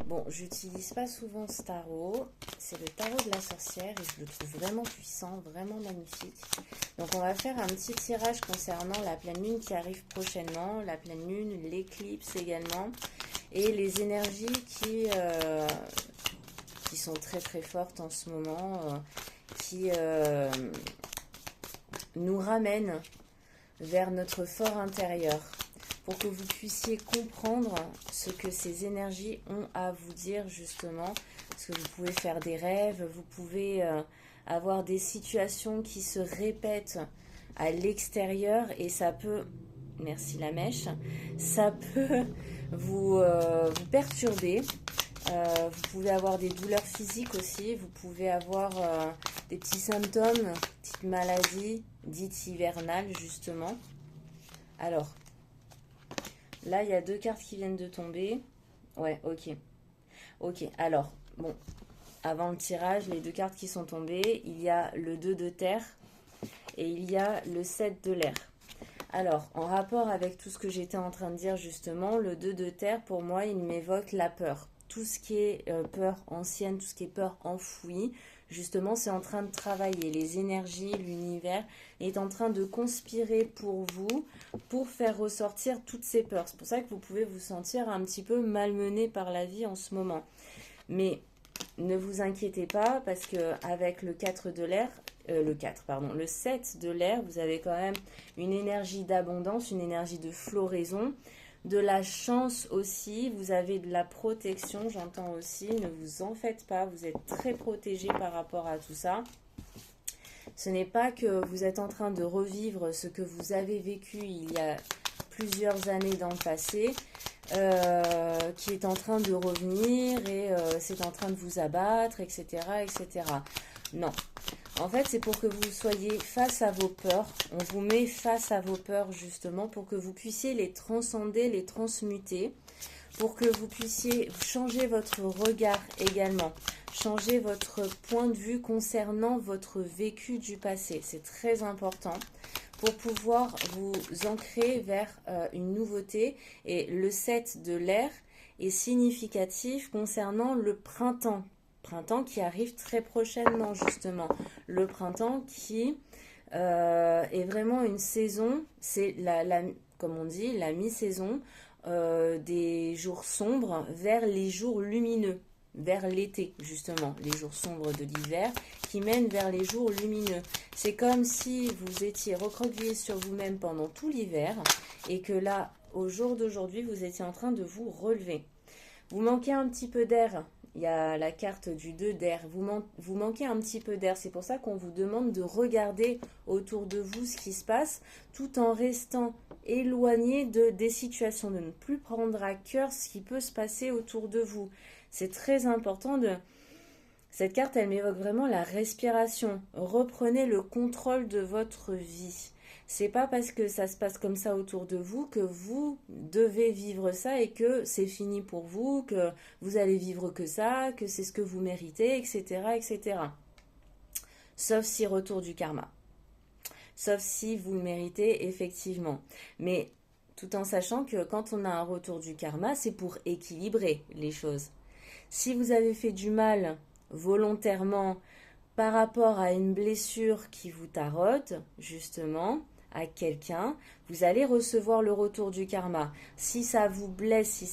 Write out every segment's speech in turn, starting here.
Bon, j'utilise pas souvent ce tarot. C'est le tarot de la sorcière et je le trouve vraiment puissant, vraiment magnifique. Donc on va faire un petit tirage concernant la pleine lune qui arrive prochainement, la pleine lune, l'éclipse également, et les énergies qui sont très très fortes en ce moment, qui nous ramènent vers notre fort intérieur, pour que vous puissiez comprendre ce que ces énergies ont à vous dire justement, parce que vous pouvez faire des rêves, vous pouvez avoir des situations qui se répètent à l'extérieur et ça peut, merci la mèche, ça peut vous perturber. Vous pouvez avoir des douleurs physiques aussi, vous pouvez avoir des petits symptômes, petites maladies dites hivernales justement. Alors, là, il y a 2 cartes qui viennent de tomber. Ouais, ok. Ok, alors, bon, avant le tirage, les 2 cartes qui sont tombées, il y a le 2 de terre et il y a le 7 de l'air. Alors, en rapport avec tout ce que j'étais en train de dire justement, le 2 de terre, pour moi, il m'évoque la peur. Tout ce qui est peur ancienne, tout ce qui est peur enfouie, justement, c'est en train de travailler. Les énergies, l'univers est en train de conspirer pour vous, pour faire ressortir toutes ces peurs. C'est pour ça que vous pouvez vous sentir un petit peu malmené par la vie en ce moment. Mais ne vous inquiétez pas, parce que avec le 4 de l'air, le 7 de l'air, vous avez quand même une énergie d'abondance, une énergie de floraison, de la chance aussi, vous avez de la protection, j'entends aussi, ne vous en faites pas, vous êtes très protégé par rapport à tout ça. Ce n'est pas que vous êtes en train de revivre ce que vous avez vécu il y a plusieurs années dans le passé, qui est en train de revenir et c'est en train de vous abattre, etc., etc. Non. En fait, c'est pour que vous soyez face à vos peurs. On vous met face à vos peurs justement pour que vous puissiez les transcender, les transmuter, pour que vous puissiez changer votre regard également, changer votre point de vue concernant votre vécu du passé. C'est très important pour pouvoir vous ancrer vers une nouveauté. Et le 7 de l'air est significatif concernant le printemps. Printemps qui arrive très prochainement justement. Le printemps qui est vraiment une saison, c'est comme on dit, la mi-saison des jours sombres vers les jours lumineux, vers l'été justement, les jours sombres de l'hiver qui mènent vers les jours lumineux. C'est comme si vous étiez recroquevillé sur vous-même pendant tout l'hiver et que là, au jour d'aujourd'hui, vous étiez en train de vous relever. Vous manquez un petit peu d'air. Il y a la carte du 2 d'air. Vous manquez un petit peu d'air. C'est pour ça qu'on vous demande de regarder autour de vous ce qui se passe tout en restant éloigné des situations, de ne plus prendre à cœur ce qui peut se passer autour de vous. C'est très important Cette carte, elle m'évoque vraiment la respiration. Reprenez le contrôle de votre vie. C'est pas parce que ça se passe comme ça autour de vous que vous devez vivre ça et que c'est fini pour vous, que vous allez vivre que ça, que c'est ce que vous méritez, etc., etc. Sauf si retour du karma. Sauf si vous le méritez effectivement. Mais tout en sachant que quand on a un retour du karma, c'est pour équilibrer les choses. Si vous avez fait du mal volontairement par rapport à une blessure qui vous taraude, justement, à quelqu'un, vous allez recevoir le retour du karma. Si ça vous blesse,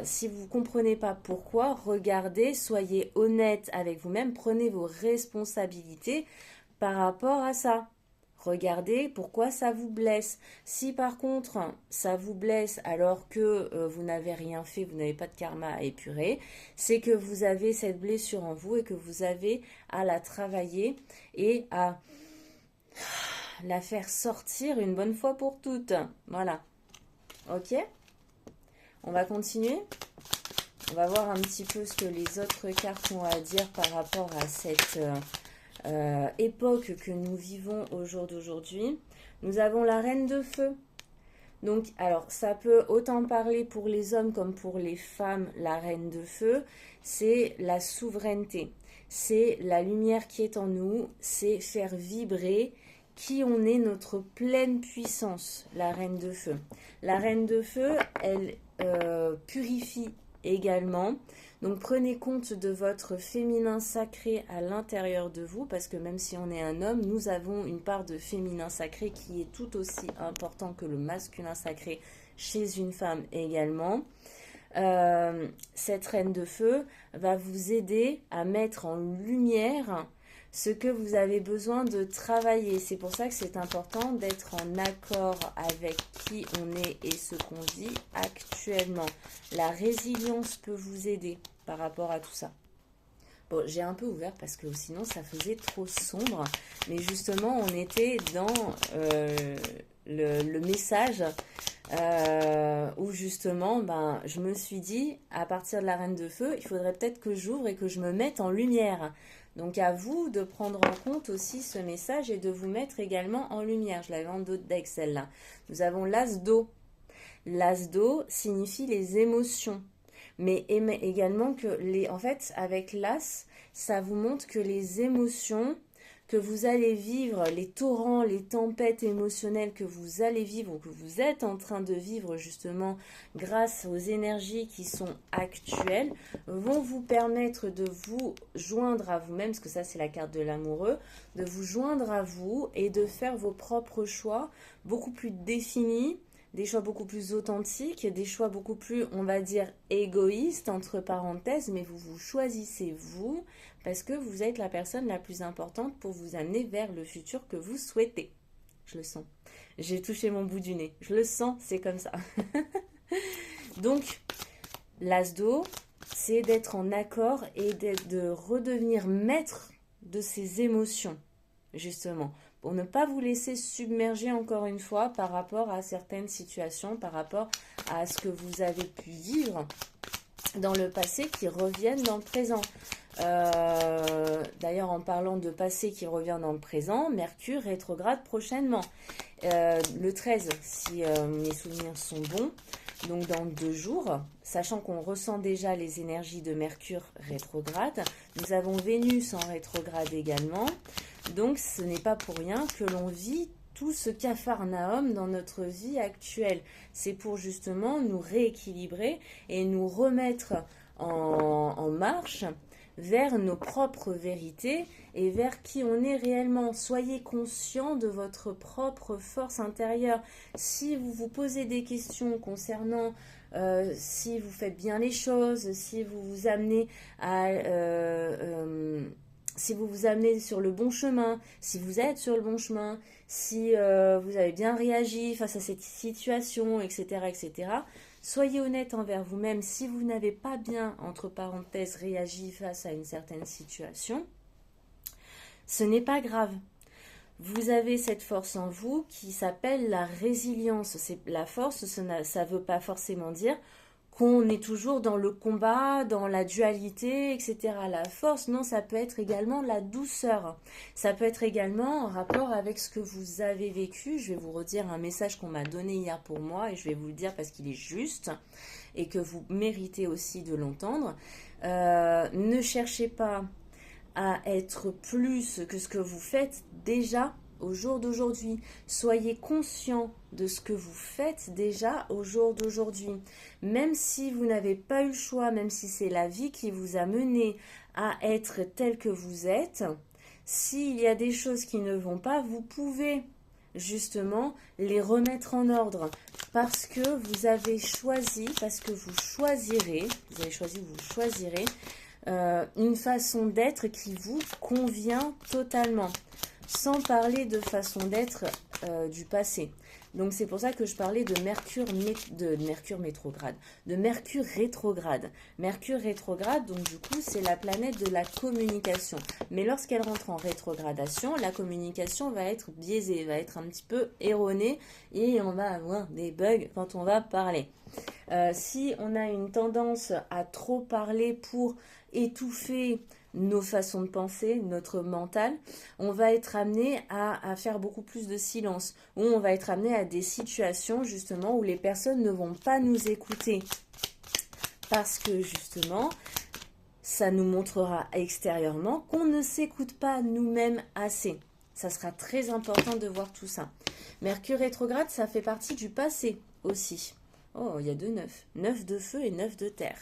si vous ne comprenez pas pourquoi, regardez, soyez honnête avec vous-même, prenez vos responsabilités par rapport à ça. Regardez pourquoi ça vous blesse. Si par contre ça vous blesse alors que vous n'avez rien fait, vous n'avez pas de karma à épurer, c'est que vous avez cette blessure en vous et que vous avez à la travailler et à la faire sortir une bonne fois pour toutes. Voilà. Ok ? On va continuer. On va voir un petit peu ce que les autres cartes ont à dire par rapport à cette époque que nous vivons au jour d'aujourd'hui. Nous avons la reine de feu. Donc, alors, ça peut autant parler pour les hommes comme pour les femmes. La reine de feu, c'est la souveraineté. C'est la lumière qui est en nous. C'est faire vibrer qui on est, notre pleine puissance, la reine de feu. La reine de feu, elle purifie également. Donc prenez compte de votre féminin sacré à l'intérieur de vous, parce que même si on est un homme, nous avons une part de féminin sacré qui est tout aussi important que le masculin sacré chez une femme également. Cette reine de feu va vous aider à mettre en lumière ce que vous avez besoin de travailler. C'est pour ça que c'est important d'être en accord avec qui on est et ce qu'on vit actuellement. La résilience peut vous aider par rapport à tout ça. Bon, j'ai un peu ouvert parce que sinon ça faisait trop sombre. Mais justement, on était dans le message où justement, je me suis dit, à partir de la Reine de Feu, il faudrait peut-être que j'ouvre et que je me mette en lumière. Donc à vous de prendre en compte aussi ce message et de vous mettre également en lumière. Je l'avais en dos de deck celle-là. Nous avons l'As d'eau. L'As d'eau signifie les émotions. Mais également que en fait, avec l'As, ça vous montre que les émotions que vous allez vivre, les torrents, les tempêtes émotionnelles que vous allez vivre ou que vous êtes en train de vivre justement grâce aux énergies qui sont actuelles, vont vous permettre de vous joindre à vous-même, parce que ça c'est la carte de l'amoureux, de vous joindre à vous et de faire vos propres choix beaucoup plus définis, des choix beaucoup plus authentiques, des choix beaucoup plus, on va dire, égoïstes, entre parenthèses, mais vous choisissez vous, parce que vous êtes la personne la plus importante pour vous amener vers le futur que vous souhaitez. Je le sens. J'ai touché mon bout du nez. Je le sens, c'est comme ça. Donc, l'As d'eau, c'est d'être en accord et de redevenir maître de ses émotions, justement. Pour ne pas vous laisser submerger encore une fois par rapport à certaines situations, par rapport à ce que vous avez pu vivre dans le passé qui reviennent dans le présent. D'ailleurs, en parlant de passé qui revient dans le présent, Mercure rétrograde prochainement. Le 13, si mes souvenirs sont bons, donc dans 2 jours, sachant qu'on ressent déjà les énergies de Mercure rétrograde, nous avons Vénus en rétrograde également. Donc ce n'est pas pour rien que l'on vit tout ce capharnaüm dans notre vie actuelle. C'est pour justement nous rééquilibrer et nous remettre en marche vers nos propres vérités et vers qui on est réellement. Soyez conscient de votre propre force intérieure. Si vous vous posez des questions concernant si vous faites bien les choses, si vous vous amenez si vous vous amenez sur le bon chemin, si vous êtes sur le bon chemin, si vous avez bien réagi face à cette situation, etc., etc., soyez honnête envers vous-même. Si vous n'avez pas bien, entre parenthèses, réagi face à une certaine situation, ce n'est pas grave. Vous avez cette force en vous qui s'appelle la résilience. La force, ça ne veut pas forcément dire qu'on est toujours dans le combat, dans la dualité, etc. La force, non, ça peut être également la douceur. Ça peut être également en rapport avec ce que vous avez vécu. Je vais vous redire un message qu'on m'a donné hier pour moi et je vais vous le dire parce qu'il est juste et que vous méritez aussi de l'entendre. Ne cherchez pas à être plus que ce que vous faites déjà au jour d'aujourd'hui. Soyez conscient de ce que vous faites déjà au jour d'aujourd'hui. Même si vous n'avez pas eu le choix, même si c'est la vie qui vous a mené à être tel que vous êtes, s'il y a des choses qui ne vont pas, vous pouvez justement les remettre en ordre parce que vous avez choisi, parce que vous choisirez, vous avez choisi, vous choisirez une façon d'être qui vous convient totalement, sans parler de façon d'être du passé. Donc c'est pour ça que je parlais de Mercure rétrograde. Mercure rétrograde, donc du coup, c'est la planète de la communication. Mais lorsqu'elle rentre en rétrogradation, la communication va être biaisée, va être un petit peu erronée et on va avoir des bugs quand on va parler. Si on a une tendance à trop parler pour étouffer nos façons de penser, notre mental, on va être amené à faire beaucoup plus de silence, ou on va être amené à des situations justement où les personnes ne vont pas nous écouter parce que justement ça nous montrera extérieurement qu'on ne s'écoute pas nous-mêmes assez. Ça sera très important de voir tout ça. Mercure rétrograde, ça fait partie du passé aussi. Oh, il y a 2 9. 9 de feu et 9 de terre.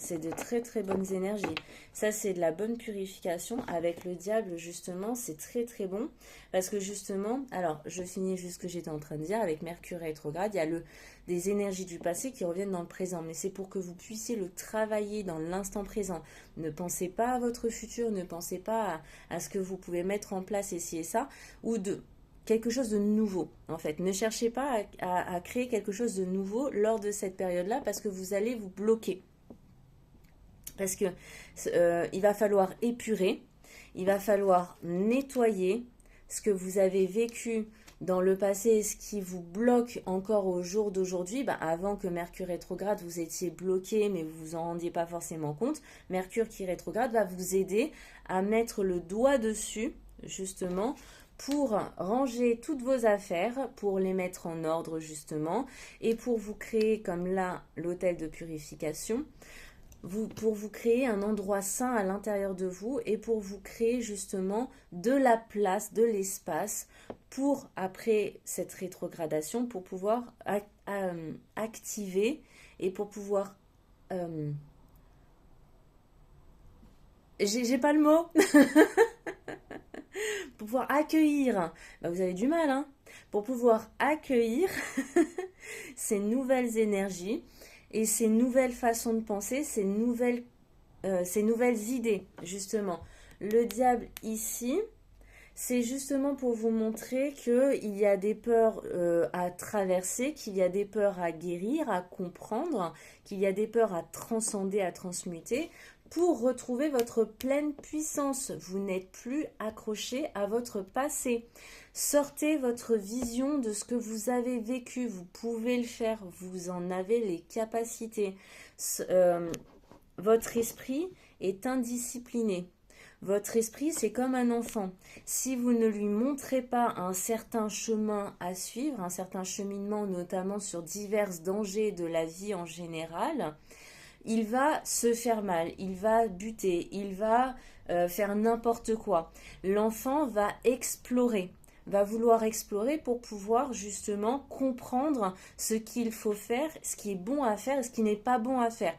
C'est de très très bonnes énergies. Ça, c'est de la bonne purification. Avec le diable, justement, c'est très très bon. Parce que justement, alors, je finis juste ce que j'étais en train de dire. Avec Mercure rétrograde, il y a des énergies du passé qui reviennent dans le présent. Mais c'est pour que vous puissiez le travailler dans l'instant présent. Ne pensez pas à votre futur, ne pensez pas à ce que vous pouvez mettre en place ici et ça. Ou de quelque chose de nouveau, en fait. Ne cherchez pas à créer quelque chose de nouveau lors de cette période-là parce que vous allez vous bloquer. Parce que il va falloir épurer, il va falloir nettoyer ce que vous avez vécu dans le passé, ce qui vous bloque encore au jour d'aujourd'hui. Avant que Mercure rétrograde, vous étiez bloqué, mais vous vous en rendiez pas forcément compte. Mercure qui rétrograde va vous aider à mettre le doigt dessus, justement, pour ranger toutes vos affaires, pour les mettre en ordre justement, et pour vous créer, comme là, l'hôtel de purification, pour vous créer un endroit sain à l'intérieur de vous et pour vous créer justement de la place, de l'espace pour, après cette rétrogradation, pour pouvoir activer et pour pouvoir... j'ai pas le mot pour pouvoir accueillir, vous avez du mal, hein, pour pouvoir accueillir ces nouvelles énergies et ces nouvelles façons de penser, ces nouvelles idées, justement. Le diable ici, c'est justement pour vous montrer qu'il y a des peurs à traverser, qu'il y a des peurs à guérir, à comprendre, qu'il y a des peurs à transcender, à transmuter, pour retrouver votre pleine puissance. Vous n'êtes plus accroché à votre passé. Sortez votre vision de ce que vous avez vécu. Vous pouvez le faire. Vous en avez les capacités. Votre esprit est indiscipliné. Votre esprit, c'est comme un enfant. Si vous ne lui montrez pas un certain chemin à suivre, un certain cheminement, notamment sur divers dangers de la vie en général, il va se faire mal, il va buter, il va faire n'importe quoi. L'enfant va explorer, va vouloir explorer pour pouvoir justement comprendre ce qu'il faut faire, ce qui est bon à faire et ce qui n'est pas bon à faire.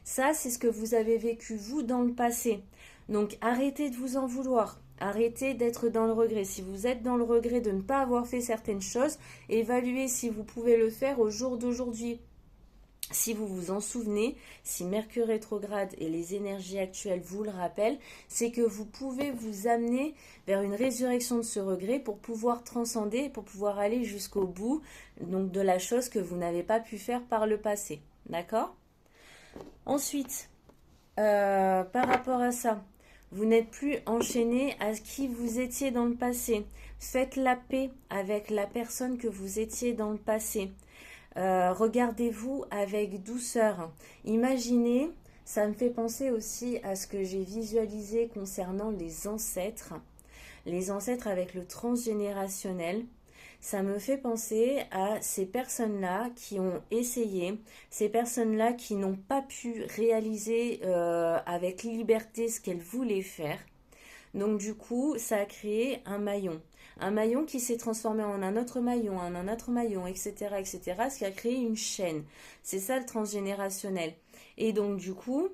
Ça, c'est ce que vous avez vécu, vous, dans le passé. Donc, arrêtez de vous en vouloir. Arrêtez d'être dans le regret. Si vous êtes dans le regret de ne pas avoir fait certaines choses, évaluez si vous pouvez le faire au jour d'aujourd'hui. Si vous vous en souvenez, si Mercure rétrograde et les énergies actuelles vous le rappellent, c'est que vous pouvez vous amener vers une résurrection de ce regret pour pouvoir transcender, pour pouvoir aller jusqu'au bout donc de la chose que vous n'avez pas pu faire par le passé. D'accord ? Ensuite, par rapport à ça, vous n'êtes plus enchaîné à qui vous étiez dans le passé. Faites la paix avec la personne que vous étiez dans le passé. Regardez-vous avec douceur. Imaginez, ça me fait penser aussi à ce que j'ai visualisé concernant les ancêtres. Les ancêtres avec le transgénérationnel. Ça me fait penser à ces personnes-là qui ont essayé, ces personnes-là qui n'ont pas pu réaliser avec liberté ce qu'elles voulaient faire. Donc du coup, ça a créé un maillon. Un maillon qui s'est transformé en un autre maillon, etc., etc., ce qui a créé une chaîne. C'est ça le transgénérationnel. Et donc du coup,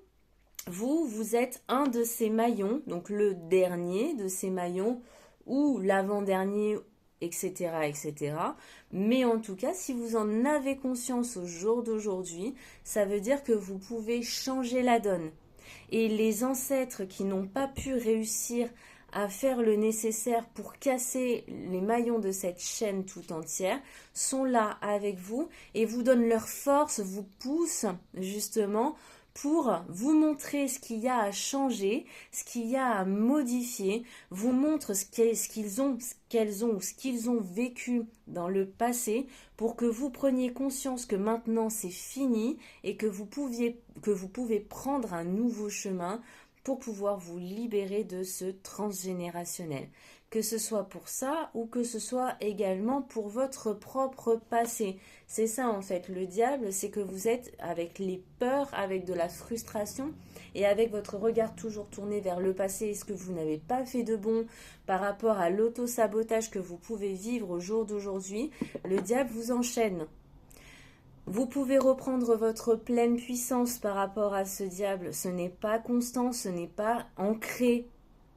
vous êtes un de ces maillons, donc le dernier de ces maillons, ou l'avant-dernier, etc., etc. Mais en tout cas, si vous en avez conscience au jour d'aujourd'hui, ça veut dire que vous pouvez changer la donne. Et les ancêtres qui n'ont pas pu réussir à faire le nécessaire pour casser les maillons de cette chaîne tout entière sont là avec vous et vous donnent leur force, vous poussent justement pour vous montrer ce qu'il y a à changer, ce qu'il y a à modifier, vous montrent ce qu'ils ont vécu dans le passé pour que vous preniez conscience que maintenant c'est fini et que vous pouvez prendre un nouveau chemin pour pouvoir vous libérer de ce transgénérationnel. Que ce soit pour ça ou que ce soit également pour votre propre passé. C'est ça en fait, le diable, c'est que vous êtes avec les peurs, avec de la frustration et avec votre regard toujours tourné vers le passé et ce que vous n'avez pas fait de bon par rapport à l'auto-sabotage que vous pouvez vivre au jour d'aujourd'hui. Le diable vous enchaîne. Vous pouvez reprendre votre pleine puissance par rapport à ce diable. Ce n'est pas constant, ce n'est pas ancré.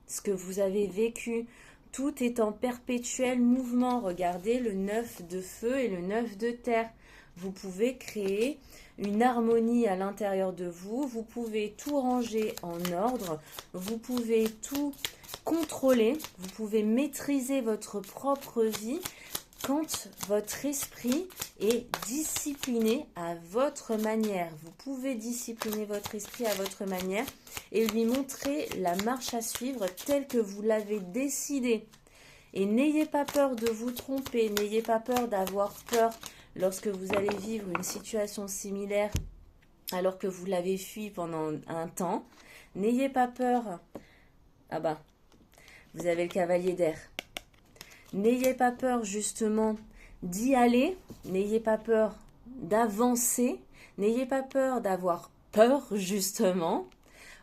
Ce que vous avez vécu, tout est en perpétuel mouvement. Regardez le 9 de feu et le 9 de terre. Vous pouvez créer une harmonie à l'intérieur de vous. Vous pouvez tout ranger en ordre. Vous pouvez tout contrôler. Vous pouvez maîtriser votre propre vie quand votre esprit est discipliné à votre manière. Vous pouvez discipliner votre esprit à votre manière et lui montrer la marche à suivre telle que vous l'avez décidé. Et n'ayez pas peur de vous tromper, n'ayez pas peur d'avoir peur lorsque vous allez vivre une situation similaire alors que vous l'avez fui pendant un temps. N'ayez pas peur. Ah bah, vous avez le cavalier d'air. N'ayez pas peur justement d'y aller, n'ayez pas peur d'avancer, n'ayez pas peur d'avoir peur justement.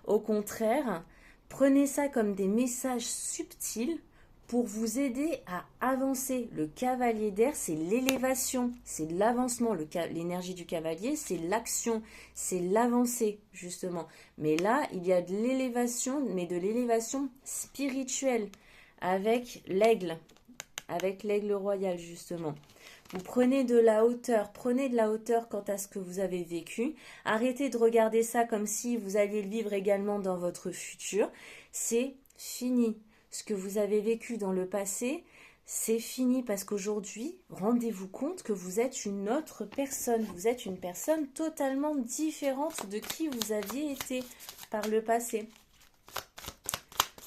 Au contraire, prenez ça comme des messages subtils pour vous aider à avancer. Le cavalier d'air, c'est l'élévation, c'est l'avancement. L'énergie du cavalier, c'est l'action, c'est l'avancée justement. Mais là, il y a de l'élévation, mais de l'élévation spirituelle avec l'aigle. Avec l'aigle royal justement. Vous prenez de la hauteur quant à ce que vous avez vécu. Arrêtez de regarder ça comme si vous alliez le vivre également dans votre futur. C'est fini. Ce que vous avez vécu dans le passé, c'est fini parce qu'aujourd'hui, rendez-vous compte que vous êtes une autre personne. Vous êtes une personne totalement différente de qui vous aviez été par le passé.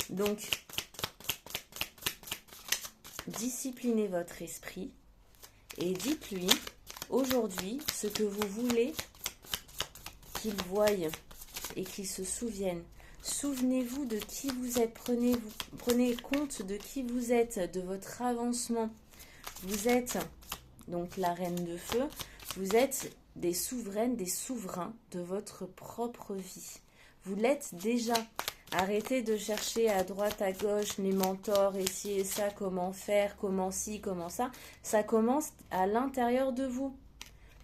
Donc, disciplinez votre esprit et dites-lui aujourd'hui ce que vous voulez qu'il voie et qu'il se souvienne. Souvenez-vous de qui vous êtes, prenez compte de qui vous êtes, de votre avancement. Vous êtes donc la reine de feu, vous êtes des souveraines, des souverains de votre propre vie. Vous l'êtes déjà. Arrêtez de chercher à droite, à gauche, les mentors, et ci et ça, comment faire, comment ci, comment ça. Ça commence à l'intérieur de vous.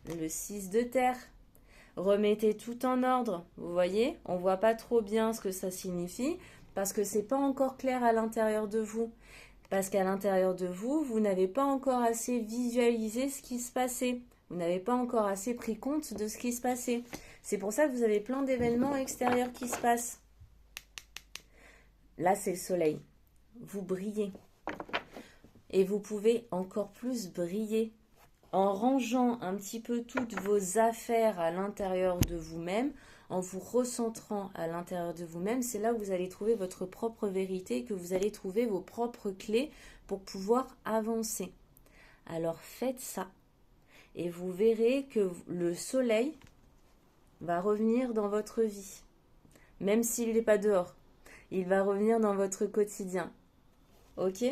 Le 6 de terre. Remettez tout en ordre. Vous voyez, on ne voit pas trop bien ce que ça signifie parce que ce n'est pas encore clair à l'intérieur de vous. Parce qu'à l'intérieur de vous, vous n'avez pas encore assez visualisé ce qui se passait. Vous n'avez pas encore assez pris compte de ce qui se passait. C'est pour ça que vous avez plein d'événements extérieurs qui se passent. Là, c'est le soleil. Vous brillez. Et vous pouvez encore plus briller en rangeant un petit peu toutes vos affaires à l'intérieur de vous-même, en vous recentrant à l'intérieur de vous-même. C'est là où vous allez trouver votre propre vérité, que vous allez trouver vos propres clés pour pouvoir avancer. Alors faites ça et vous verrez que le soleil va revenir dans votre vie. Même s'il n'est pas dehors, il va revenir dans votre quotidien. Ok ?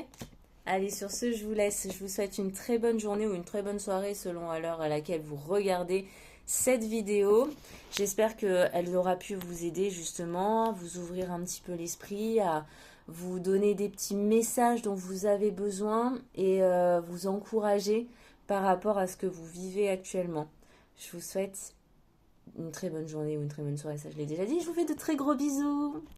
Allez, sur ce, je vous laisse. Je vous souhaite une très bonne journée ou une très bonne soirée selon à l'heure à laquelle vous regardez cette vidéo. J'espère qu'elle aura pu vous aider justement, à vous ouvrir un petit peu l'esprit, à vous donner des petits messages dont vous avez besoin et vous encourager par rapport à ce que vous vivez actuellement. Je vous souhaite une très bonne journée ou une très bonne soirée, ça je l'ai déjà dit. Je vous fais de très gros bisous.